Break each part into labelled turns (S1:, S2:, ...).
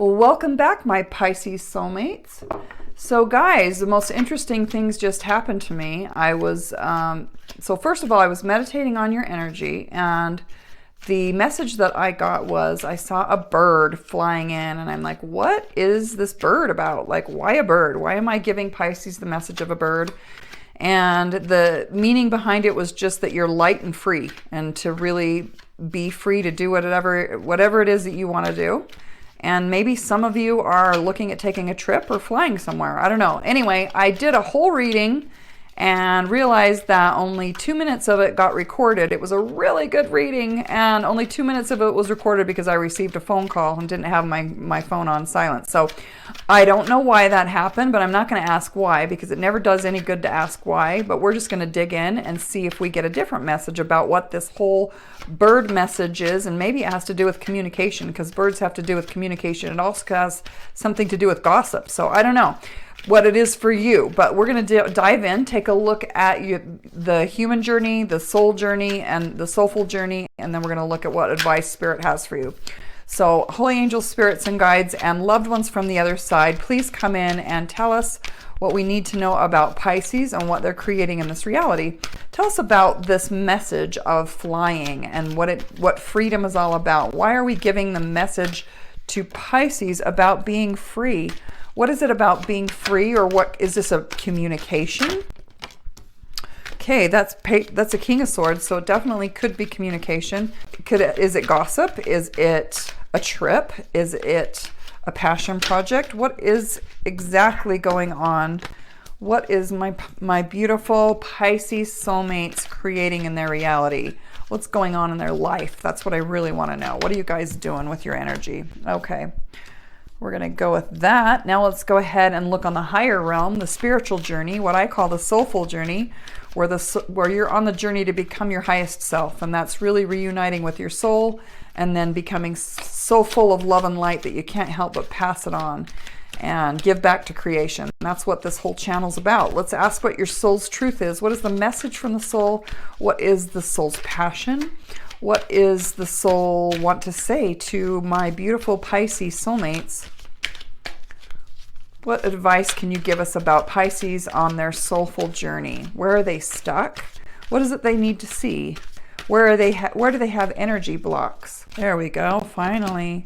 S1: Well, welcome back, my Pisces soulmates. So guys, the most interesting things just happened to me. I was, so first of all, I was meditating on your energy, and the message that I got was I saw a bird flying in, and I'm like, what is this bird about? Like, why a bird? Why am I giving Pisces the message of a bird? And the meaning behind it was just that you're light and free, and to really be free to do whatever it is that you want to do. And maybe some of you are looking at taking a trip or flying somewhere. I don't know. Anyway, I did a whole reading and realized that only 2 minutes of it got recorded. It was a really good reading, and only 2 minutes of it was recorded because I received a phone call and didn't have my phone on silent. So I don't know why that happened, but I'm not going to ask why, because it never does any good to ask why. But we're just going to dig in and see if we get a different message about what this whole bird message is. And maybe it has to do with communication, because birds have to do with communication. It also has something to do with gossip. So I don't know what it is for you, but we're going to dive in, take a look at the human journey, the soul journey, and the soulful journey, and then we're going to look at what advice Spirit has for you. So holy angels, spirits, and guides, and loved ones from the other side, please come in and tell us what we need to know about Pisces and what they're creating in this reality. Tell us about this message of flying and what freedom is all about. Why are we giving the message to Pisces about being free? What is it about being free, or what is this, a communication? Okay, that's a King of Swords, so it definitely could be communication. Is it gossip? Is it a trip? Is it a passion project? What is exactly going on? What is my beautiful Pisces soulmates creating in their reality? What's going on in their life? That's what I really want to know. What are you guys doing with your energy? Okay. We're going to go with that. Now let's go ahead and look on the higher realm, the spiritual journey, what I call the soulful journey, where you're on the journey to become your highest self. And that's really reuniting with your soul and then becoming so full of love and light that you can't help but pass it on and give back to creation. And that's what this whole channel's about. Let's ask what your soul's truth is. What is the message from the soul? What is the soul's passion? What is the soul want to say to my beautiful Pisces soulmates? What advice can you give us about Pisces on their soulful journey? Where are they stuck? What is it they need to see? Where do they have energy blocks? There we go, finally.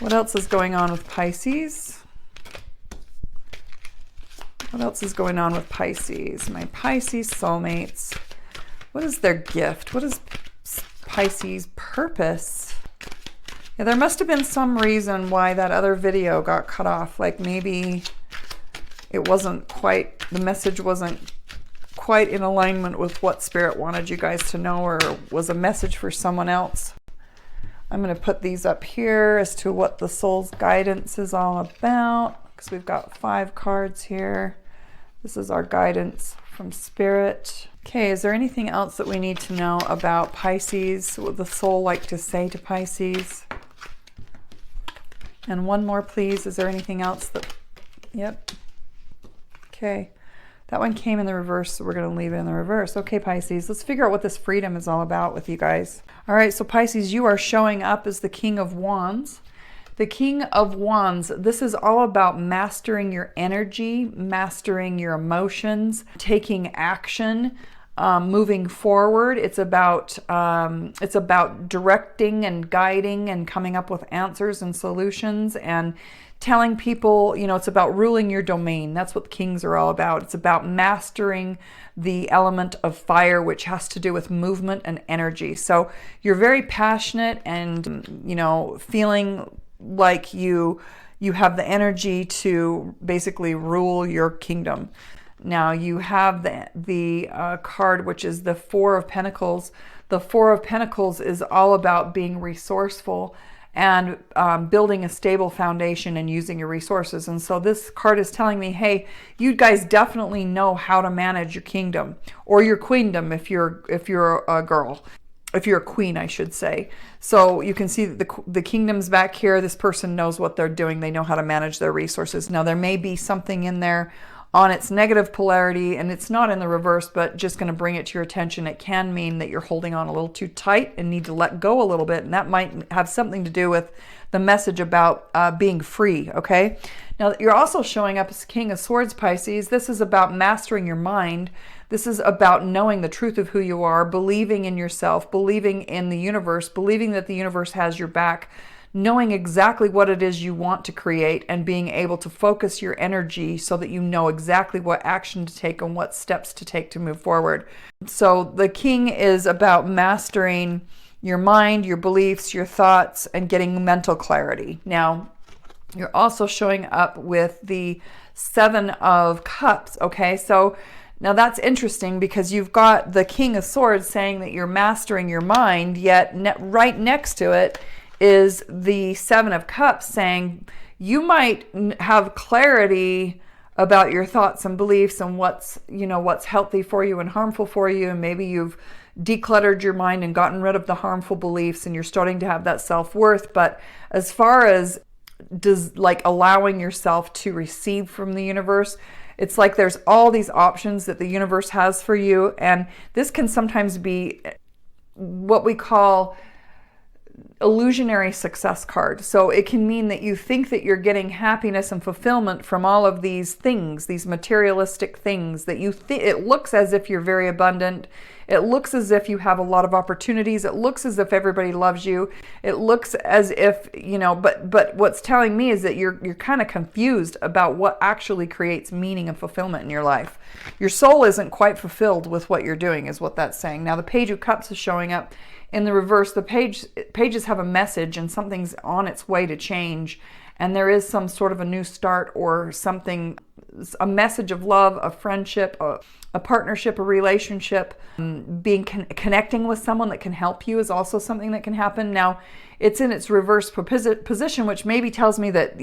S1: What else is going on with Pisces? What else is going on with Pisces? My Pisces soulmates. What is their gift? What is Pisces' purpose? Yeah, there must have been some reason why that other video got cut off. Like maybe it wasn't quite, the message wasn't quite in alignment with what Spirit wanted you guys to know, or was a message for someone else. I'm going to put these up here as to what the soul's guidance is all about, because we've got 5 cards here. This is our guidance from Spirit. Okay, is there anything else that we need to know about Pisces? What would the soul like to say to Pisces? And one more, please. Is there anything else that... Yep. Okay. That one came in the reverse, so we're going to leave it in the reverse. Okay, Pisces, let's figure out what this freedom is all about with you guys. All right, so Pisces, you are showing up as the King of Wands. The King of Wands, this is all about mastering your energy, mastering your emotions, taking action, moving forward. It's about directing and guiding and coming up with answers and solutions and telling people, you know, it's about ruling your domain. That's what kings are all about. It's about mastering the element of fire, which has to do with movement and energy. So you're very passionate and, you know, feeling like you have the energy to basically rule your kingdom. Now you have the card, which is the 4 of Pentacles. The 4 of Pentacles is all about being resourceful and building a stable foundation and using your resources. And so this card is telling me, hey, you guys definitely know how to manage your kingdom, or your queendom if you're a girl. If you're a queen, I should say. So you can see that the kingdom's back here. This person knows what they're doing. They know how to manage their resources. Now there may be something in there on its negative polarity, and it's not in the reverse, but just going to bring it to your attention, it can mean that you're holding on a little too tight and need to let go a little bit. And that might have something to do with the message about being free, okay? Now, you're also showing up as King of Swords, Pisces. This is about mastering your mind. This is about knowing the truth of who you are, believing in yourself, believing in the universe, believing that the universe has your back, knowing exactly what it is you want to create, and being able to focus your energy so that you know exactly what action to take and what steps to take to move forward. So the King is about mastering your mind, your beliefs, your thoughts, and getting mental clarity. Now, you're also showing up with the Seven of Cups, okay? So now that's interesting because you've got the King of Swords saying that you're mastering your mind, yet right next to it is the Seven of Cups saying you might have clarity about your thoughts and beliefs and what's healthy for you and harmful for you, and maybe you've decluttered your mind and gotten rid of the harmful beliefs and you're starting to have that self-worth. But as far as allowing yourself to receive from the universe, it's like there's all these options that the universe has for you, and this can sometimes be what we call illusionary success card. So it can mean that you think that you're getting happiness and fulfillment from all of these things, these materialistic things that you think. It looks as if you're very abundant. It looks as if you have a lot of opportunities. It looks as if everybody loves you. It looks as if, but what's telling me is that you're kind of confused about what actually creates meaning and fulfillment in your life. Your soul isn't quite fulfilled with what you're doing, is what that's saying. Now the Page of Cups is showing up in the reverse. The pages have a message, and something's on its way to change, and there is some sort of a new start or something, a message of love, a friendship, a partnership, a relationship. Connecting with someone that can help you is also something that can happen. Now, it's in its reverse position, which maybe tells me that,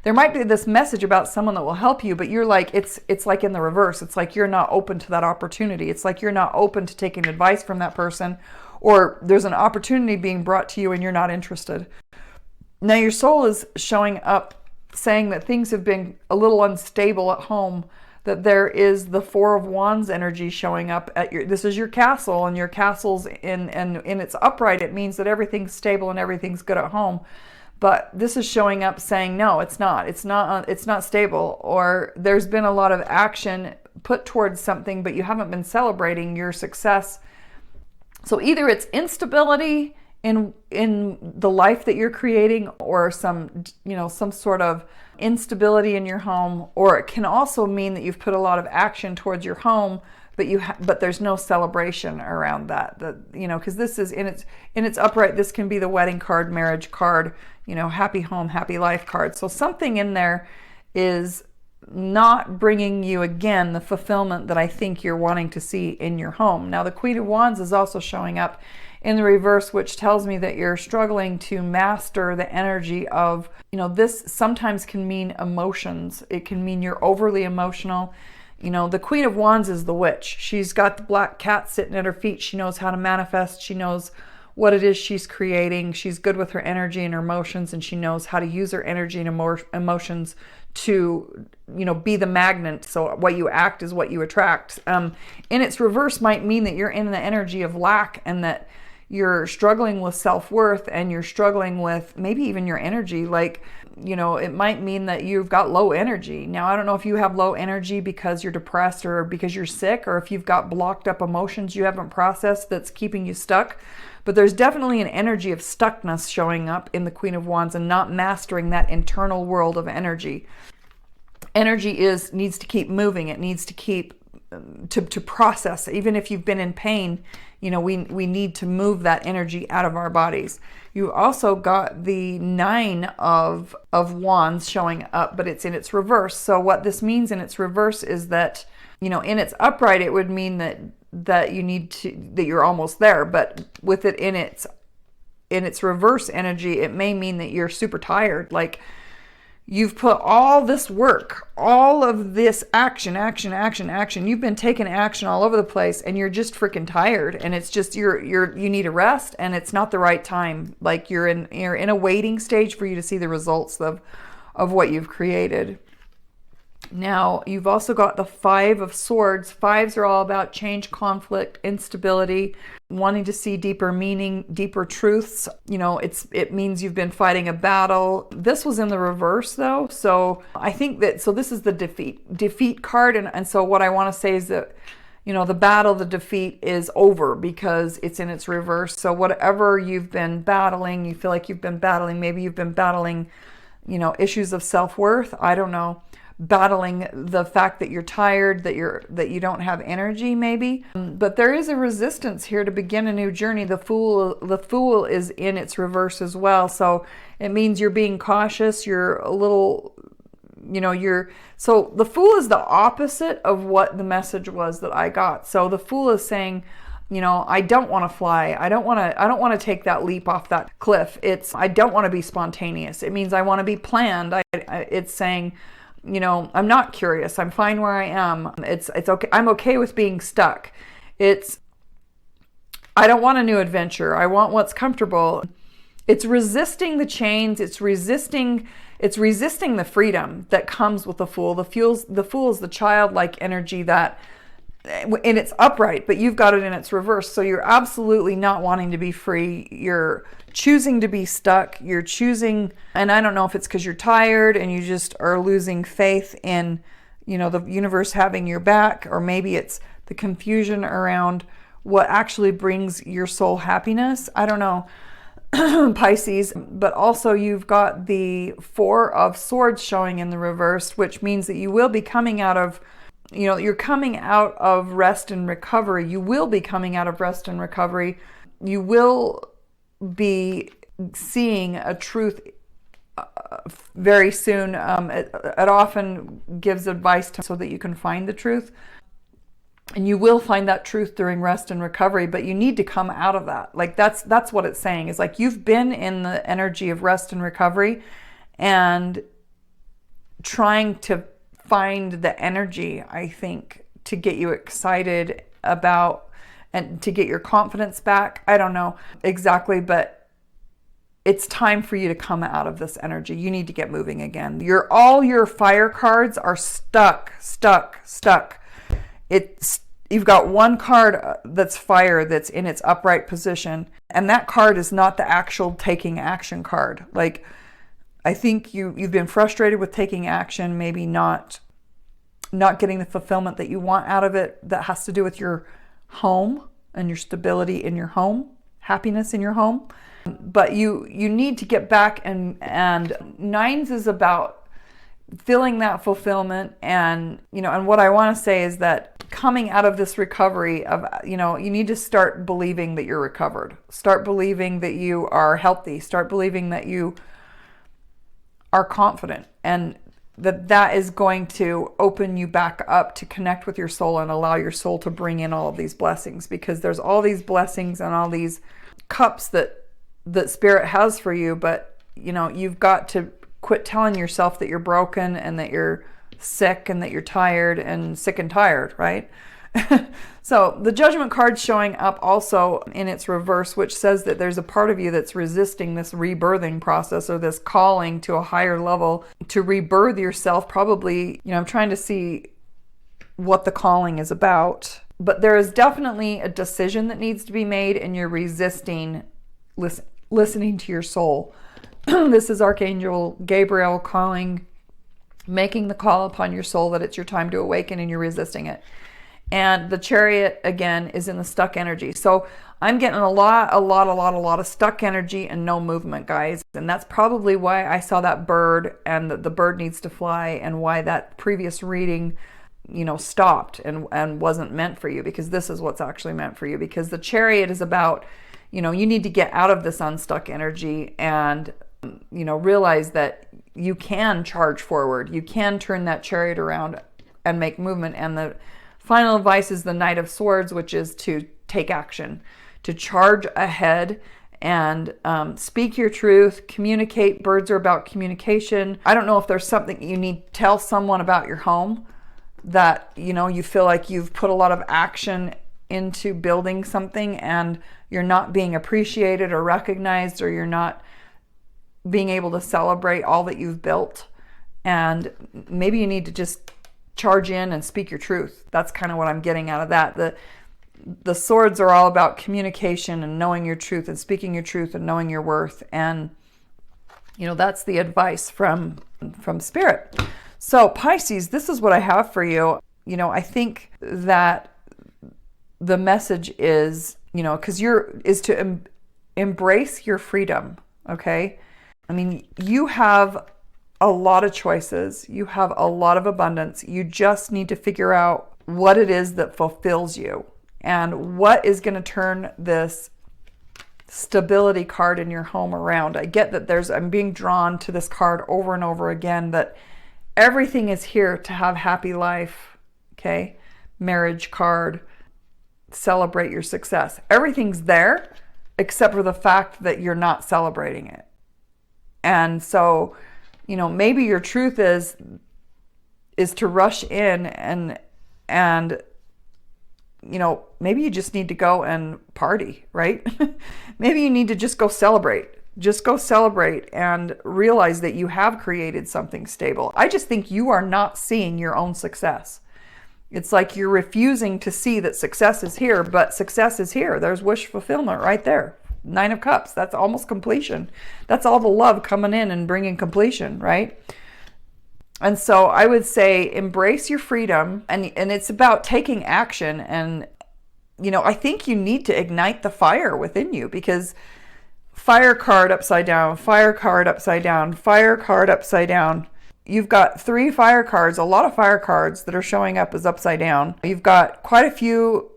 S1: there might be this message about someone that will help you, but you're like, it's like in the reverse. It's like you're not open to that opportunity. It's like you're not open to taking advice from that person, or there's an opportunity being brought to you and you're not interested. Now your soul is showing up saying that things have been a little unstable at home, that there is the Four of Wands energy showing up at this is your castle, and your castle's in its upright. It means that everything's stable and everything's good at home. But this is showing up saying, no, it's not stable, or there's been a lot of action put towards something, but you haven't been celebrating your success. So either it's instability in the life that you're creating, or some sort of instability in your home, or it can also mean that you've put a lot of action towards your home, but there's no celebration around that. Because this is in its upright. This can be the wedding card, marriage card, happy home, happy life card. So something in there is not bringing you, again, the fulfillment that I think you're wanting to see in your home. Now the Queen of Wands is also showing up in the reverse, which tells me that you're struggling to master the energy of, this sometimes can mean emotions. It can mean you're overly emotional. The Queen of Wands is the witch. She's got the black cat sitting at her feet. She knows how to manifest. She knows what it is she's creating. She's good with her energy and her emotions, and she knows how to use her energy and emotions to, be the magnet. So what you act is what you attract. In its reverse might mean that you're in the energy of lack, and that you're struggling with self-worth, and you're struggling with maybe even your energy. It might mean that you've got low energy. Now, I don't know if you have low energy because you're depressed or because you're sick, or if you've got blocked up emotions you haven't processed that's keeping you stuck. But there's definitely an energy of stuckness showing up in the Queen of Wands, and not mastering that internal world of energy. Energy needs to keep moving. It needs to keep to process. Even if you've been in pain, we need to move that energy out of our bodies. You also got the Nine of Wands showing up, but it's in its reverse. So what this means in its reverse is that, in its upright, it would mean that you're almost there, but with it in its reverse energy, it may mean that you're super tired. Like, you've put all this work, all of this action. You've been taking action all over the place, and you're just freaking tired. And it's just you need a rest, and it's not the right time. Like, you're in a waiting stage for you to see the results of what you've created. Now, you've also got the Five of Swords. Fives are all about change, conflict, instability, wanting to see deeper meaning, deeper truths. You know, it means you've been fighting a battle. This was in the reverse though. So I think that, so this is the defeat card. And so what I want to say is that, you know, the battle, the defeat is over because it's in its reverse. So whatever you've been battling, you feel like you've been battling, maybe you've been battling, you know, issues of self-worth. I don't know. Battling the fact that you're tired, that you don't have energy maybe. But there is a resistance here to begin a new journey. The fool is in its reverse as well. So it means you're being cautious, you're a little, you know, so the Fool is the opposite of what the message was that I got. So the Fool is saying, you know, I don't want to fly. I don't want to take that leap off that cliff. I don't want to be spontaneous. It means I want to be planned. It's saying, you know, I'm not curious. I'm fine where I am. It's okay. I'm okay with being stuck. I don't want a new adventure. I want what's comfortable. It's resisting the chains. It's resisting the freedom that comes with the Fool. The Fool is the childlike energy that, and it's upright, but you've got it in its reverse. So you're absolutely not wanting to be free. You're choosing to be stuck. You're choosing, and I don't know if it's because you're tired and you just are losing faith in, you know, the universe having your back, or maybe it's the confusion around what actually brings your soul happiness. I don't know, Pisces. But also you've got the Four of Swords showing in the reverse, which means that you will be coming out of, you know, you're coming out of rest and recovery. You will be coming out of rest and recovery. You will be seeing a truth very soon. It often gives advice so that you can find the truth. And you will find that truth during rest and recovery, but you need to come out of that. Like that's what it's saying. Is like you've been in the energy of rest and recovery and trying to find the energy, I think, to get you excited about and to get your confidence back. I don't know exactly, but it's time for you to come out of this energy. You need to get moving again. All your fire cards are stuck. You've got one card that's fire that's in its upright position, and that card is not the actual taking action card. Like, I think you've been frustrated with taking action, maybe not getting the fulfillment that you want out of it. That has to do with your home and your stability in your home, happiness in your home. But you need to get back, and Nines is about feeling that fulfillment. And, you know, and what I want to say is that coming out of this recovery of, you know, you need to start believing that you're recovered. Start believing that you are healthy. Start believing that you are confident, and that is going to open you back up to connect with your soul and allow your soul to bring in all of these blessings, because there's all these blessings and all these cups that Spirit has for you. But, you know, you've got to quit telling yourself that you're broken and that you're sick and that you're tired and sick and tired, right? So the Judgment card's showing up also in its reverse, which says that there's a part of you that's resisting this rebirthing process, or this calling to a higher level to rebirth yourself. Probably, you know, I'm trying to see what the calling is about, but there is definitely a decision that needs to be made, and you're resisting listening to your soul. This is Archangel Gabriel calling, making the call upon your soul that it's your time to awaken, and you're resisting it. And the Chariot, again, is in the stuck energy. So I'm getting a lot of stuck energy and no movement, guys. And that's probably why I saw that bird, and the bird needs to fly, and why that previous reading, you know, stopped and wasn't meant for you, because this is what's actually meant for you. Because the Chariot is about, you know, you need to get out of this unstuck energy and, you know, realize that you can charge forward. You can turn that Chariot around and make movement. And the final advice is the Knight of Swords, which is to take action, to charge ahead and speak your truth, communicate. Birds are about communication. I don't know if there's something you need to tell someone about your home that, you know, you feel like you've put a lot of action into building something and you're not being appreciated or recognized, or you're not being able to celebrate all that you've built. And maybe you need to just charge in and speak your truth. That's kind of what I'm getting out of that. The swords are all about communication and knowing your truth and speaking your truth and knowing your worth. And, you know, that's the advice from Spirit. So Pisces, this is what I have for you. You know, I think that the message is, you know, because is to embrace your freedom, okay? I mean, you have a lot of choices. You have a lot of abundance. You just need to figure out what it is that fulfills you and what is going to turn this stability card in your home around. I get that I'm being drawn to this card over and over again, that everything is here to have happy life, okay? Marriage card, celebrate your success. Everything's there except for the fact that you're not celebrating it. And so, you know, maybe your truth is to rush in and you know, maybe you just need to go and party, right? Maybe you need to just go celebrate. Just go celebrate and realize that you have created something stable. I just think you are not seeing your own success. It's like you're refusing to see that success is here, but success is here. There's wish fulfillment right there. 9 of Cups, that's almost completion. That's all the love coming in and bringing completion, right? And so I would say embrace your freedom, and it's about taking action. And, you know, I think you need to ignite the fire within you, because fire card upside down, fire card upside down, fire card upside down. You've got 3 fire cards, a lot of fire cards that are showing up as upside down. You've got quite a few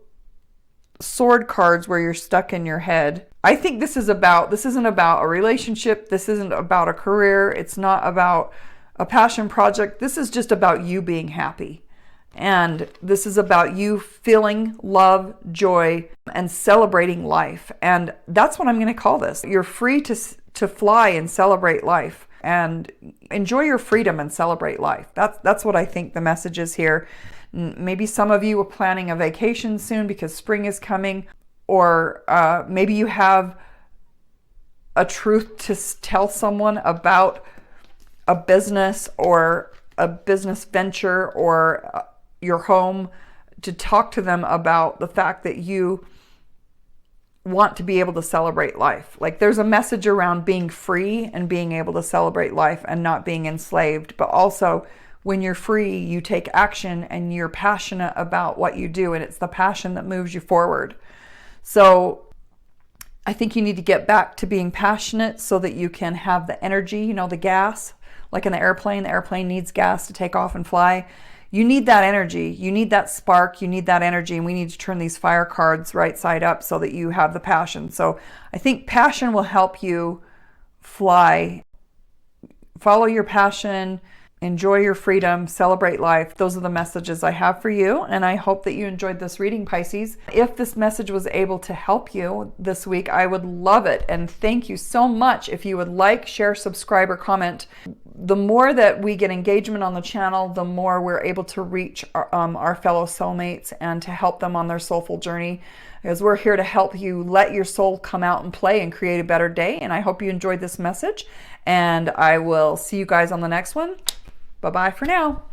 S1: sword cards where you're stuck in your head. I think this isn't about a relationship. This isn't about a career. It's not about a passion project. This is just about you being happy. And this is about you feeling love, joy, and celebrating life. And that's what I'm going to call this. You're free to fly and celebrate life, and enjoy your freedom and celebrate life. That's what I think the message is here. Maybe some of you are planning a vacation soon because spring is coming, or maybe you have a truth to tell someone about a business or a business venture or your home, to talk to them about the fact that you want to be able to celebrate life. Like, there's a message around being free and being able to celebrate life and not being enslaved. But also, when you're free, you take action and you're passionate about what you do, and it's the passion that moves you forward. So I think you need to get back to being passionate so that you can have the energy, you know, the gas. Like in the airplane needs gas to take off and fly. You need that energy. You need that spark. You need that energy. And we need to turn these fire cards right side up so that you have the passion. So I think passion will help you fly. Follow your passion. Enjoy your freedom, celebrate life. Those are the messages I have for you, and I hope that you enjoyed this reading, Pisces. If this message was able to help you this week, I would love it, and thank you so much. If you would like, share, subscribe, or comment. The more that we get engagement on the channel, the more we're able to reach our fellow soulmates and to help them on their soulful journey, because we're here to help you let your soul come out and play and create a better day. And I hope you enjoyed this message, and I will see you guys on the next one. Bye-bye for now.